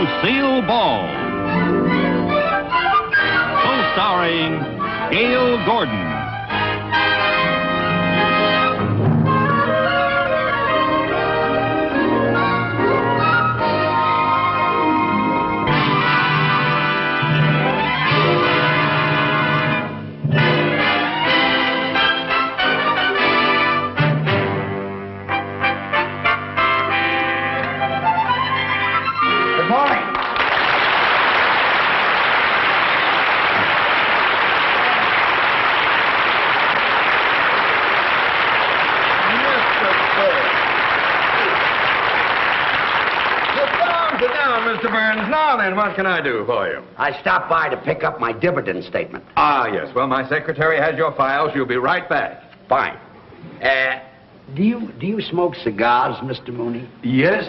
Lucille Ball. Co-starring Gale Gordon. Mr. Burns, now then, what can I do for you? I stopped by to pick up my dividend statement. Ah, yes. Well, my secretary has your files. She'll be right back. Fine. Do you smoke cigars, Mr. Mooney? Yes,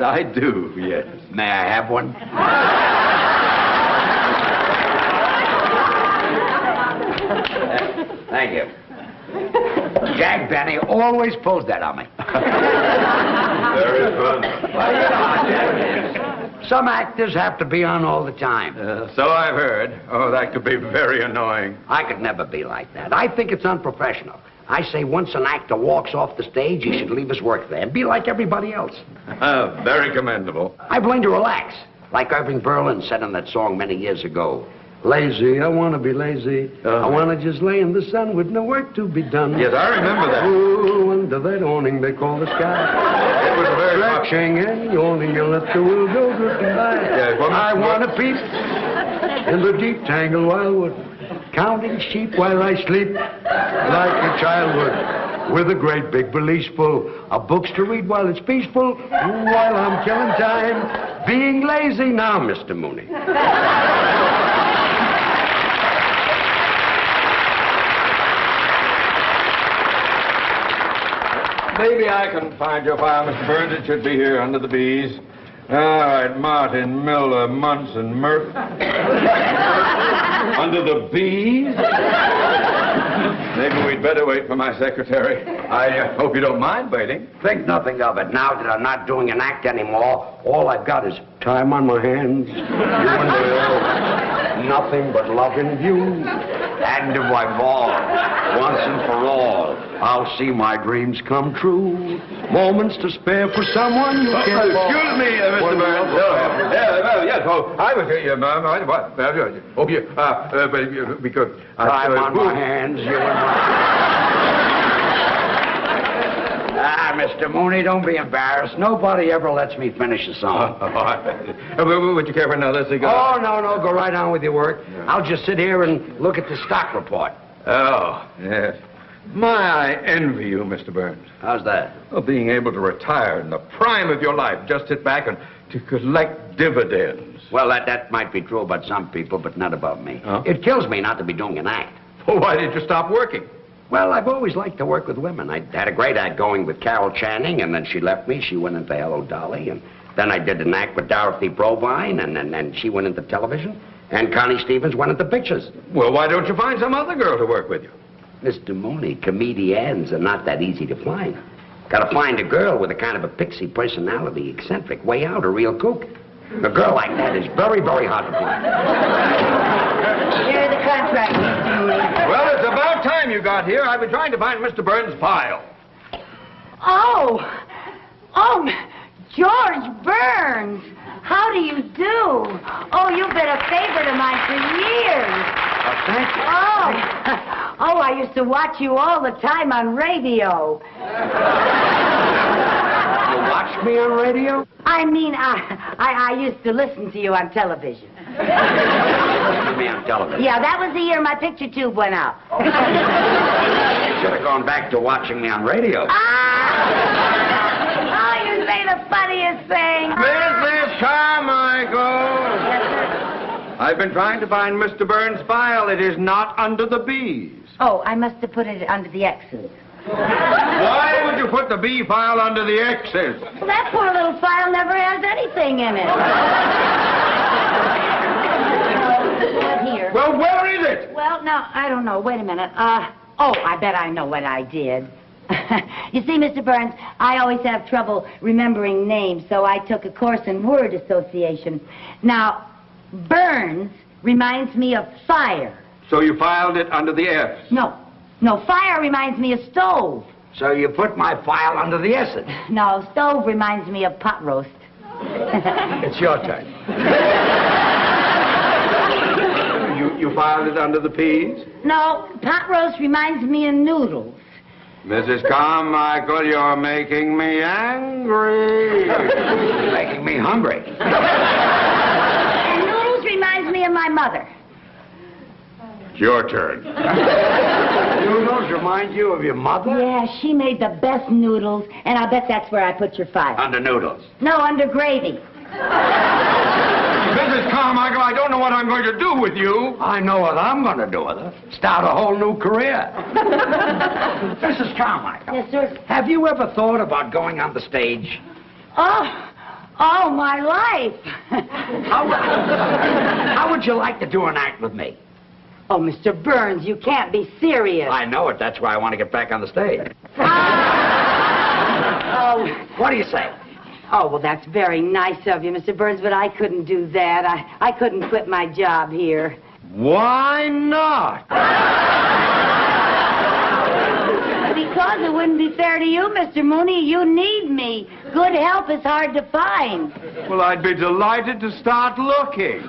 I do, yes. May I have one? Thank you. Jack Benny always pulls that on me. Very fun. Some actors have to be on all the time. So I've heard. Oh, that could be very annoying. I could never be like that. I think it's unprofessional. I say once an actor walks off the stage, he should leave his work there and be like everybody else. Very commendable. I've learned to relax, like Irving Berlin said in that song many years ago. Lazy, I want to be lazy. I want to just lay in the sun with no work to be done. Yes, I remember that. Ooh, under that awning they call the sky. It was a very... Stretching and yawning and let the world go drifting by. Yes, well, I want to peep in the deep tangled wildwood, counting sheep while I sleep, like a child would, with a great big valise full of books to read while it's peaceful, while I'm killing time, being lazy now, Mr. Mooney. Maybe I can find your file, Mr. Burns. It should be here under the B's. All right, Martin, Miller, Munson, Murphy. Under the B's? Maybe we'd better wait for my secretary. I hope you don't mind waiting. Think nothing of it. Now that I'm not doing an act anymore, all I've got is time on my hands. You and Will, nothing but love in view. And if I fall, once and for all, I'll see my dreams come true. Moments to spare for someone you can't fall. Excuse me, Mr. Burns. Yes, I was here, ma'am. Hope you, but we could... Time on my hands, you and Mr. Mooney, don't be embarrassed. Nobody ever lets me finish a song. Would you care for another cigar? Oh, no, go right on with your work. Yeah. I'll just sit here and look at the stock report. Oh, yes. I envy you, Mr. Burns. How's that? Well, being able to retire in the prime of your life, just sit back and to collect dividends. Well, that might be true about some people, but not about me. Huh? It kills me not to be doing an act. Well, why did you stop working? Well, I've always liked to work with women. I had a great act going with Carol Channing, and then she left me. She went into Hello, Dolly, and then I did an act with Dorothy Provine, and then she went into television, and Connie Stevens went into pictures. Well, why don't you find some other girl to work with you? Mr. Mooney, comediennes are not that easy to find. Got to find a girl with a kind of a pixie personality, eccentric, way out, a real kook. A girl like that is very, very hard to find. Here's the contract, Mr. Mooney. Well, it's about time you got here. I've been trying to find Mr. Burns' file. Oh, George Burns. How do you do? Oh, you've been a favorite of mine for years. Thank you. Oh, I used to watch you all the time on radio. You watched me on radio? I mean, I used to listen to you on television. Listen to me on television? Yeah, that was the year my picture tube went out. You should have gone back to watching me on radio. Oh, you say the funniest thing. Mrs. Carmichael! I've been trying to find Mr. Burns' file. It is not under the B's. Oh, I must have put it under the X's. Why would you put the B file under the X's? Well, that poor little file never has anything in it. Here. Well, where is it? Well, no, I don't know. Wait a minute. I bet I know what I did. You see, Mr. Burns, I always have trouble remembering names, so I took a course in word association. Now, Burns reminds me of fire. So you filed it under the F? No, fire reminds me of stove. So you put my file under the S's. No, stove reminds me of pot roast. It's your turn. You filed it under the P's? No, pot roast reminds me of noodles. Mrs. Carmichael, you're making me angry. You're making me hungry. And noodles reminds me of my mother. It's your turn. Noodles remind you of your mother? Yeah, she made the best noodles, and I bet that's where I put your file. Under noodles. No, under gravy. Mrs. Carmichael, I don't know what I'm going to do with you. I know what I'm going to do with her. Start a whole new career. Mrs. Carmichael. Yes, sir. Have you ever thought about going on the stage? Oh, my life. How would you like to do an act with me? Oh, Mr. Burns, you can't be serious. I know it. That's why I want to get back on the stage. Oh. What do you say? Oh, well, that's very nice of you, Mr. Burns, but I couldn't do that. I couldn't quit my job here. Why not? Because it wouldn't be fair to you, Mr. Mooney. You need me. Good help is hard to find. Well, I'd be delighted to start looking.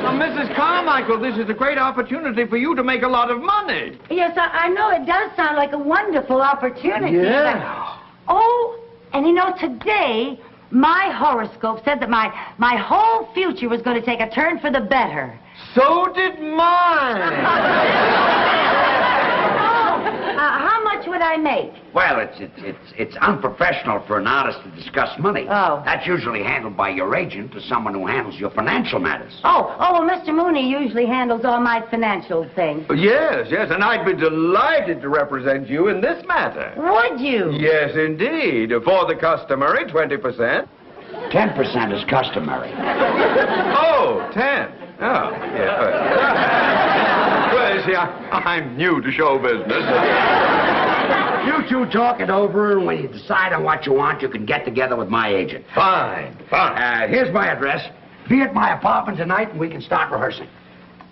Well, Mrs. Carmichael, this is a great opportunity for you to make a lot of money. Yes, I know it does sound like a wonderful opportunity. Yeah. But... Oh, and you know, today, my horoscope said that my whole future was going to take a turn for the better. So did mine. How much would I make? Well, it's unprofessional for an artist to discuss money. Oh. That's usually handled by your agent or someone who handles your financial matters. Oh, well, Mr. Mooney usually handles all my financial things. Yes, and I'd be delighted to represent you in this matter. Would you? Yes, indeed. For the customary 20%. 10% is customary. Oh, 10. Oh, yeah. Well, you see, I'm new to show business. You two talk it over, and when you decide on what you want, you can get together with my agent. Fine. Here's my address. Be at my apartment tonight, and we can start rehearsing.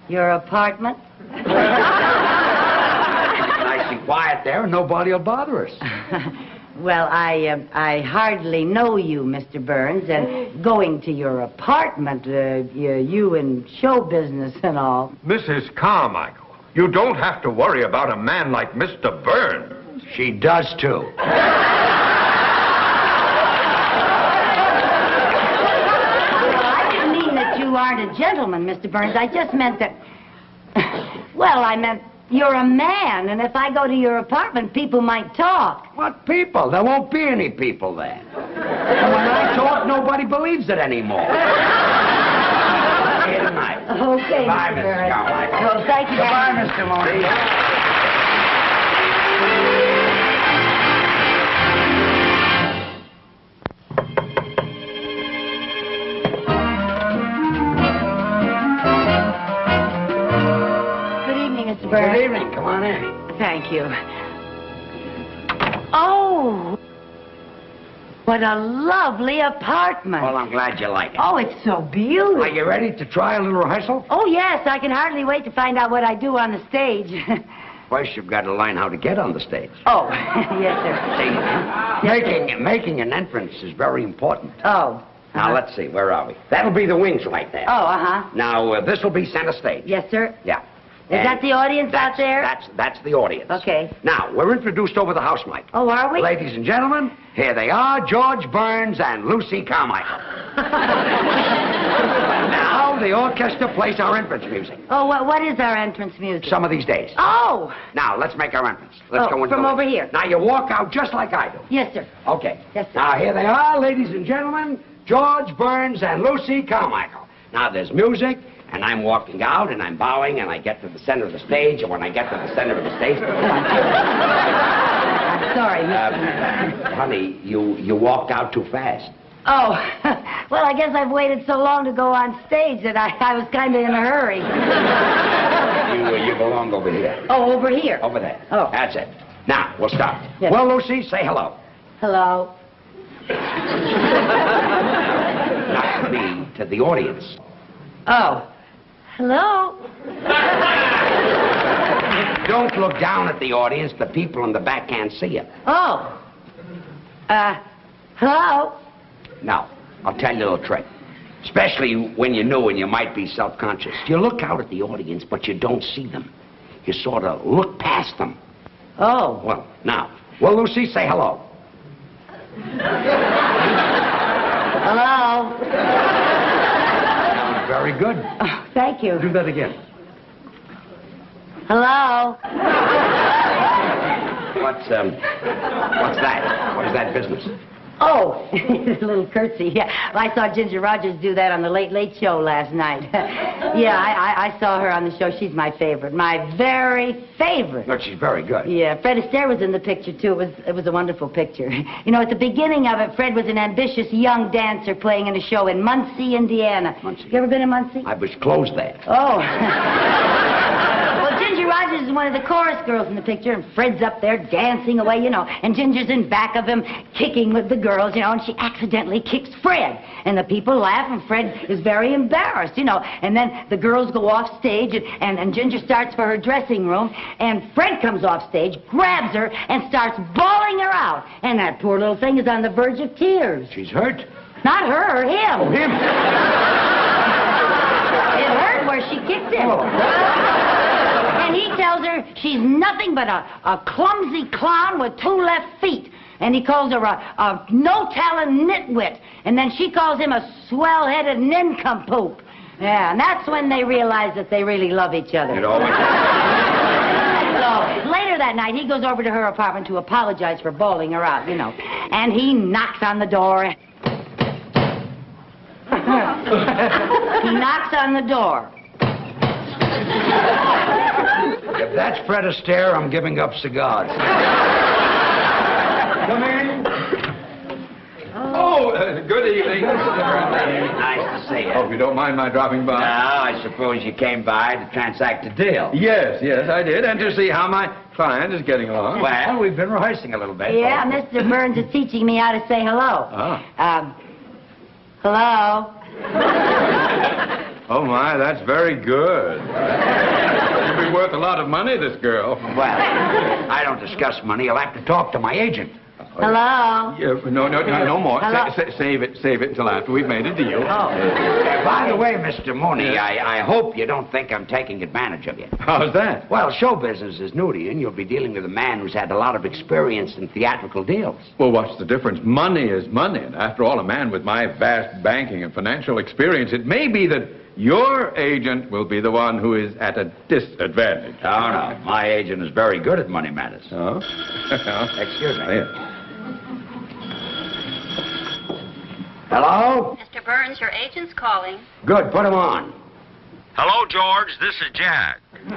Your apartment? Nice and quiet there, and nobody will bother us. Well, I hardly know you, Mr. Burns, and going to your apartment, you in show business and all. Mrs. Carmichael, you don't have to worry about a man like Mr. Burns. She does, too. I didn't mean that you aren't a gentleman, Mr. Burns. I just meant that... Well, I meant you're a man, and if I go to your apartment, people might talk. What people? There won't be any people there. And when I talk, nobody believes it anymore. Here tonight. Okay, Goodbye, Mr. Mrs. Burns. Carmichael. Well, thank you. Goodbye, Mr. Mooney. Mr. Burns. Good evening. Come on in. Thank you. Oh, what a lovely apartment. Well, I'm glad you like it. Oh, it's so beautiful. Are you ready to try a little rehearsal? Oh, yes. I can hardly wait to find out what I do on the stage. First, you've got to learn how to get on the stage. Oh, yes, sir. See, making an entrance is very important. Oh. Now, let's see. Where are we? That'll be the wings right there. Oh, uh-huh. Now, this will be center stage. Yes, sir. Yeah. Is that the audience out there? That's the audience. Okay. Now, we're introduced over the house mic. Oh, are we? Ladies and gentlemen, here they are, George Burns and Lucie Carmichael. Now, the orchestra plays our entrance music. Oh, what is our entrance music? Some of these days. Oh! Now, let's make our entrance. Let's go into from the over here. Now, you walk out just like I do. Yes, sir. Okay. Yes, sir. Now, here they are, ladies and gentlemen, George Burns and Lucie Carmichael. Now, there's music. And I'm walking out, and I'm bowing, and I get to the center of the stage, and when I get to the center of the stage... I'm sorry, Mr. Honey, you walked out too fast. Oh, well, I guess I've waited so long to go on stage that I was kind of in a hurry. You belong over here. Oh, over here? Over there. Oh. That's it. Now, we'll start. Yes. Well, Lucie, say hello. Hello. Not to the audience. Oh. Hello. Don't look down at the audience. The people in the back can't see you. Oh. Hello. Now, I'll tell you a little trick. Especially when you're new and you might be self-conscious. You look out at the audience, but you don't see them. You sort of look past them. Oh. Well, now. Well, Lucie, say hello. Hello. Very good. Oh, thank you. Do that again. Hello. What's that? What is that business? Oh, a little curtsy. Yeah, I saw Ginger Rogers do that on the Late Late Show last night. Yeah, I saw her on the show. She's my favorite. My very favorite. Look, she's very good. Yeah, Fred Astaire was in the picture, too. It was a wonderful picture. You know, at the beginning of it, Fred was an ambitious young dancer playing in a show in Muncie, Indiana. Muncie. You ever been in Muncie? I was closed there. Oh. Well, Ginger Rogers is one of the chorus girls in the picture, and Fred's up there dancing away, you know, and Ginger's in back of him kicking with the girls, you know, and she accidentally kicks Fred. And the people laugh, and Fred is very embarrassed, you know. And then the girls go off stage, and Ginger starts for her dressing room, and Fred comes off stage, grabs her, and starts bawling her out. And that poor little thing is on the verge of tears. She's hurt? Not her, him. Oh, him. It hurt where she kicked him. Oh. And he tells her she's nothing but a clumsy clown with 2 left feet. And he calls her a no-talent nitwit. And then she calls him a swell-headed nincompoop. Yeah, and that's when they realize that they really love each other. It always... So, later that night, he goes over to her apartment to apologize for bawling her out, you know. And he knocks on the door. He knocks on the door. If that's Fred Astaire, I'm giving up cigars. Come in. Oh, good evening. Nice to see you. Hope you don't mind my dropping by. No, I suppose you came by to transact a deal. Yes, I did, and to see how my client is getting along. Well, we've been rehearsing a little bit. Yeah, Mr. Burns is teaching me how to say hello. Hello. Oh, my, that's very good. She'll be worth a lot of money, this girl. Well, I don't discuss money. You'll have to talk to my agent. Hello. Yeah, no more. Hello? Save it until after we've made a deal. Oh. By the way, Mr. Mooney, I hope you don't think I'm taking advantage of you. How's that? Well, show business is new to you, and you'll be dealing with a man who's had a lot of experience in theatrical deals. Well, what's the difference? Money is money, and after all, a man with my vast banking and financial experience, it may be that your agent will be the one who is at a disadvantage. Oh, no. My agent is very good at money matters. Oh? Excuse me. Yeah. Hello? Mr. Burns, your agent's calling. Good. Put him on. Hello, George. This is Jack. Just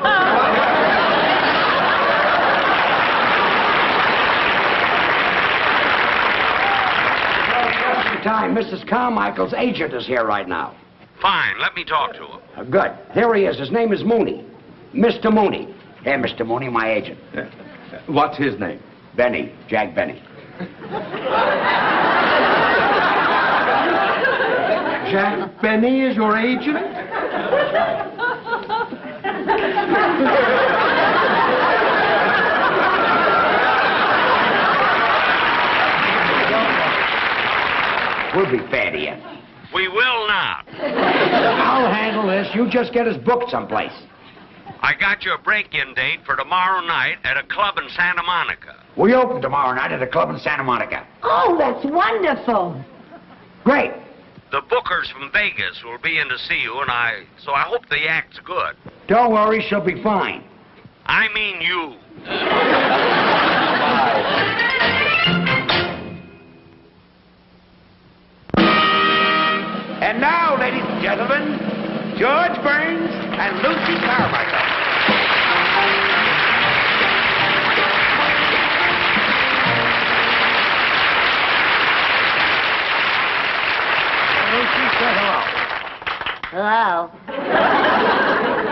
in time. Mrs. Carmichael's agent is here right now. Fine. Let me talk to him. Good. Here he is. His name is Mooney. Mr. Mooney. Here, Mr. Mooney, my agent. What's his name? Benny. Jack Benny. Jack Benny is your agent? We'll be fair to you. We will not. I'll handle this. You just get us booked someplace. I got you a break-in date for tomorrow night at a club in Santa Monica. We open tomorrow night at a club in Santa Monica. Oh, that's wonderful. Great. The bookers from Vegas will be in to see you, so I hope the act's good. Don't worry, she'll be fine. I mean you. And now, ladies and gentlemen, George Burns and Lucie Carmichael. Lucie, say hello. Hello.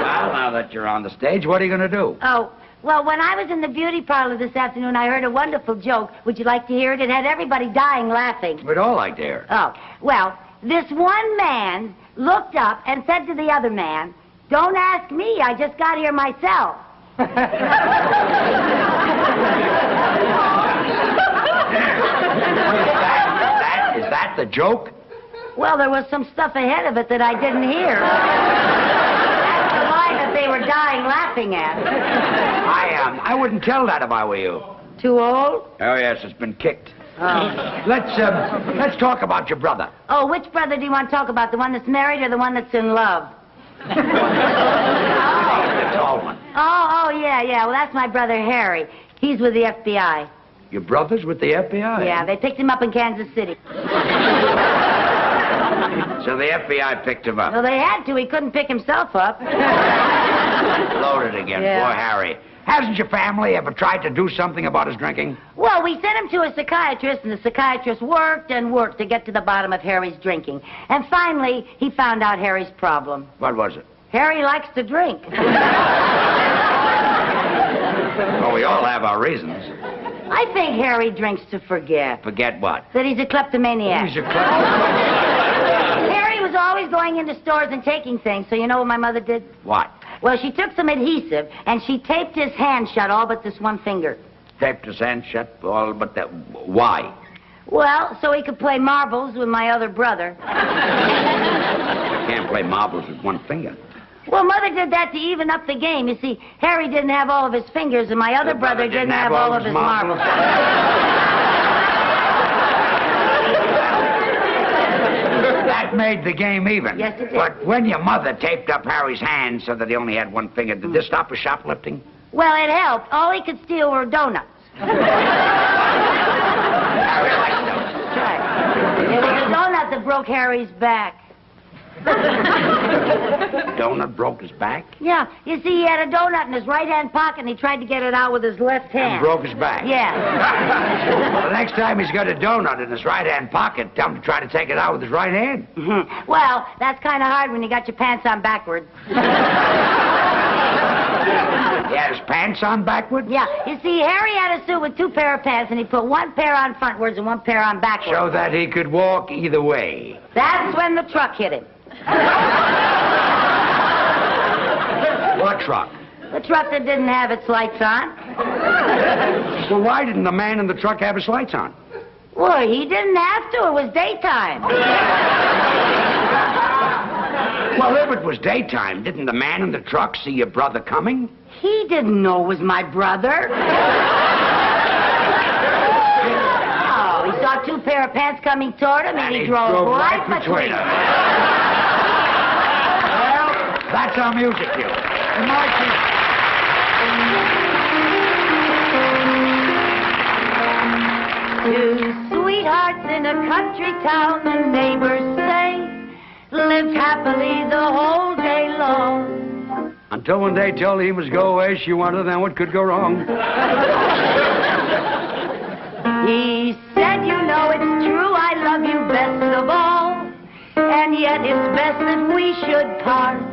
Well, now that you're on the stage, what are you going to do? Oh, Well, when I was in the beauty parlor this afternoon, I heard a wonderful joke. Would you like to hear it? It had everybody dying laughing. We'd all like to hear. Oh, well, this one man looked up and said to the other man, "Don't ask me, I just got here myself." Is that the joke? Well, there was some stuff ahead of it that I didn't hear. That's the line that they were dying laughing at. I wouldn't tell that if I were you. Too old? Oh, yes, it's been kicked. Oh. Let's talk about your brother. Oh, which brother do you want to talk about? The one that's married or the one that's in love? The tall one. Oh, yeah. Well, that's my brother Harry. He's with the FBI. Your brother's with the FBI? Yeah, they picked him up in Kansas City. So the FBI picked him up. Well, they had to. He couldn't pick himself up. Loaded again. Yeah. Poor Harry. Hasn't your family ever tried to do something about his drinking? Well, we sent him to a psychiatrist, and the psychiatrist worked and worked to get to the bottom of Harry's drinking. And finally, he found out Harry's problem. What was it? Harry likes to drink. Well, we all have our reasons. I think Harry drinks to forget. Forget what? That he's a kleptomaniac. He's a kleptomaniac. Harry was always going into stores and taking things, so you know what my mother did? What? Well, she took some adhesive, and she taped his hand shut all but this one finger. Taped his hand shut all but that. Why? Well, so he could play marbles with my other brother. You can't play marbles with one finger. Well, Mother did that to even up the game. You see, Harry didn't have all of his fingers, and my other brother didn't have all of his marbles. That made the game even. Yes, it did. But when your mother taped up Harry's hand so that he only had one finger, did this stop his shoplifting? Well, it helped. All he could steal were donuts. Harry liked those. That's right. It was a donut that broke Harry's back. Donut broke his back? Yeah. You see, he had a donut in his right-hand pocket, and he tried to get it out with his left hand. And broke his back? Yeah. Well, the next time he's got a donut in his right-hand pocket, tell him to try to take it out with his right hand. Well, that's kind of hard when you got your pants on backwards. He had his pants on backward? Yeah. You see, Harry had a suit with two pair of pants, and he put one pair on frontwards and one pair on backwards. So that he could walk either way. That's when the truck hit him. What truck? The truck that didn't have its lights on. So why didn't the man in the truck have his lights on? Well, he didn't have to. It was daytime. Well, if it was daytime, didn't the man in the truck see your brother coming? He didn't know it was my brother. Oh, he saw two pair of pants coming toward him, and he drove right between them. Well, that's our music cue. In my case... Two sweethearts in a country town, the neighbors say, lived happily the whole day long. Until one day told him he must go away, she wondered then what could go wrong. He said, you know it's true, I love you best of all, and yet it's best that we should part.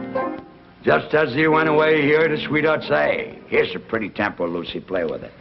Just as he went away, he heard his sweetheart say, here's a pretty tempo, Lucie, play with it.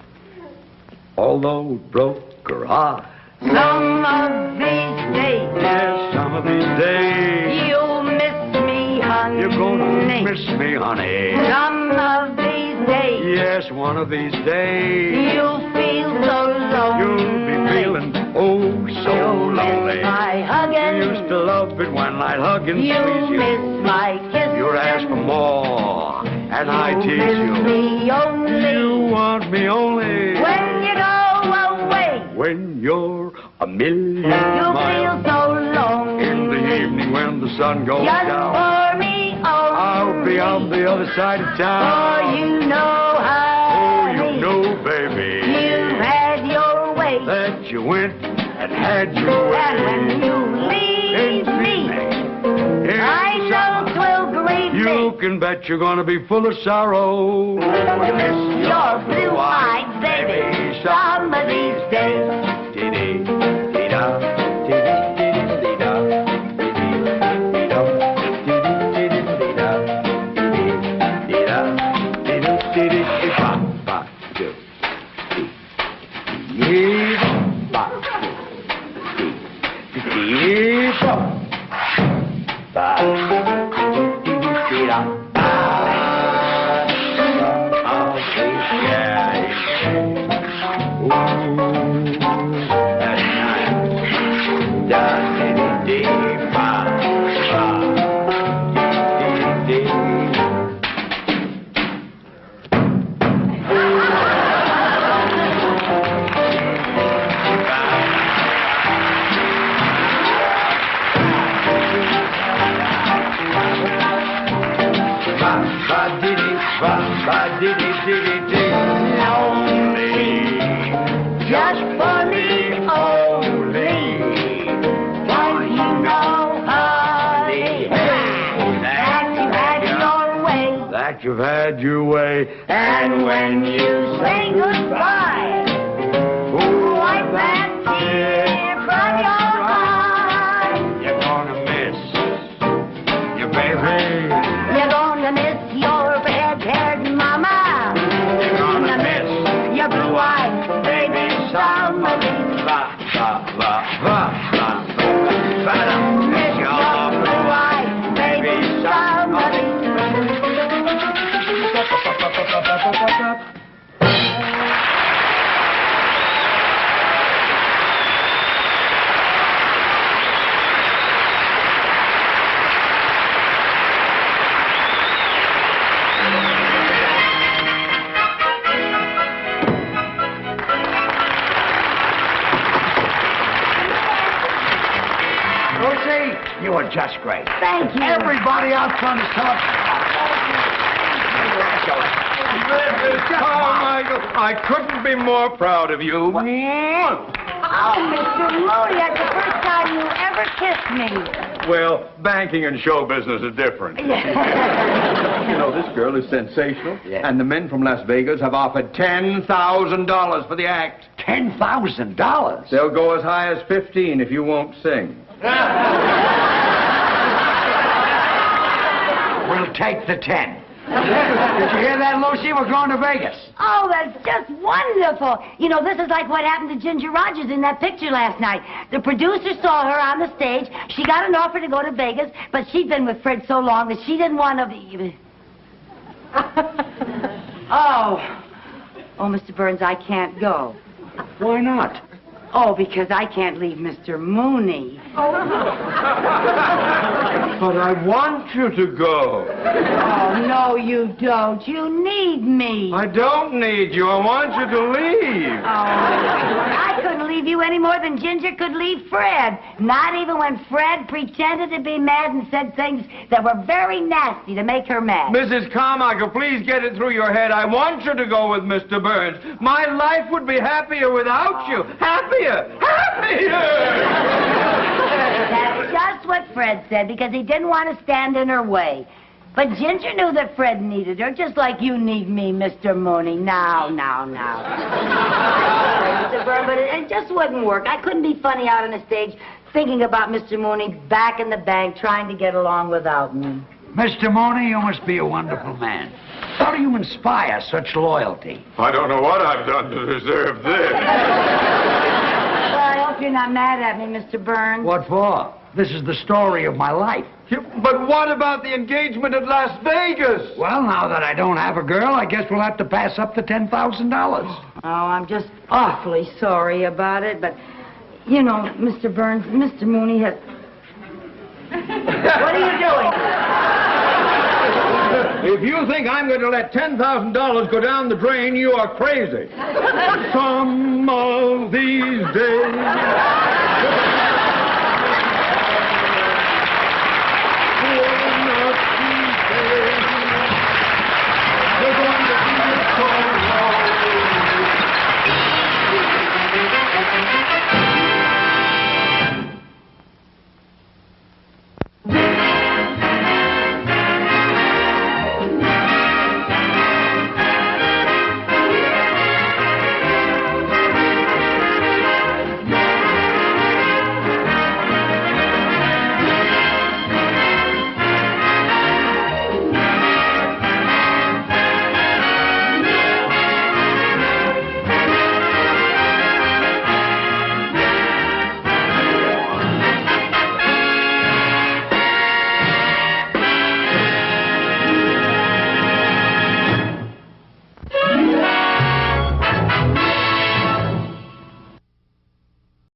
Although it broke her heart. Some of these days, Yes, some of these days, you'll miss me, honey. you're gonna miss me, honey. Some of these days, Yes, one of these days, you'll feel so lonely. you'll be feeling oh so You'll lonely. miss my hugging. You used to love it when I'd hug and You'll squeeze you. miss my kissing. You'd ask for more, and I tease You'll miss you. me only You want me only when you go away. when you're a million You'll feel miles. so lonely. In the evening when the sun goes Just down, for me only. I'll be on the other side of town. For you know, Oh, honey, you know, baby, you've had your way. that you went and had your way. And when you leave me, I know 'twill grieve You me. can bet you're gonna be full of sorrow. You miss Your blue-eyed baby, some of these days. Dee-dee, dee-da, dee-dee, dee-dee, dee-da, dee-dee, dee-da, dee-dee, dee-dee, dee-da, dee-dee, dee-da, dee-doo, dee-dee, dee-da. you've had your way. And when you say goodbye, wipe that tear from your eye. You're gonna miss your baby. You're gonna miss your red-haired mama. You're gonna miss your blue-eyed baby somebody. la la la la la. Miss your Blue-eyed baby somebody. Lucie, you were just great. Thank you. Everybody out front is telling. Mrs. Carmichael, I couldn't be more proud of you. Oh, Mr. Mooney, that's the first time you ever kissed me. Well, banking and show business is different. You know, this girl is sensational, Yeah. and the men from Las Vegas have offered $10,000 for the act. $10,000? They'll go as high as 15 if you won't sing. We'll take the 10. Did you hear that, Lucie? We're going to Vegas. Oh, that's just wonderful. You know, this is like what happened to Ginger Rogers in that picture last night. The producer saw her on the stage. She got an offer to go to Vegas, but she'd been with Fred so long that she didn't want to... Oh, Mr. Burns, I can't go. Why not? Oh, because I can't leave Mr. Mooney. But I want you to go. Oh, no, you don't. You need me. I don't need you. I want you to leave. Oh, I couldn't leave you any more than Ginger could leave Fred. Not even when Fred pretended to be mad and said things that were very nasty to make her mad. Mrs. Carmichael, please get it through your head. I want you to go with Mr. Burns. My life would be happier without you. Happier! Happier! That's just what Fred said, because he didn't want to stand in her way. But Ginger knew that Fred needed her, just like you need me, Mr. Mooney. Now. Mr. Burns, but it just wouldn't work. I couldn't be funny out on the stage thinking about Mr. Mooney back in the bank trying to get along without me. Mr. Mooney, you must be a wonderful man. How do you inspire such loyalty? I don't know what I've done to deserve this. Well, I hope you're not mad at me, Mr. Burns. What for? This is the story of my life. But what about the engagement at Las Vegas? Well, now that I don't have a girl, I guess we'll have to pass up the $10,000. Oh, I'm just awfully sorry about it, but, you know, Mr. Burns, Mr. Mooney has... What are you doing? If you think I'm going to let $10,000 go down the drain, you are crazy. Some of these days...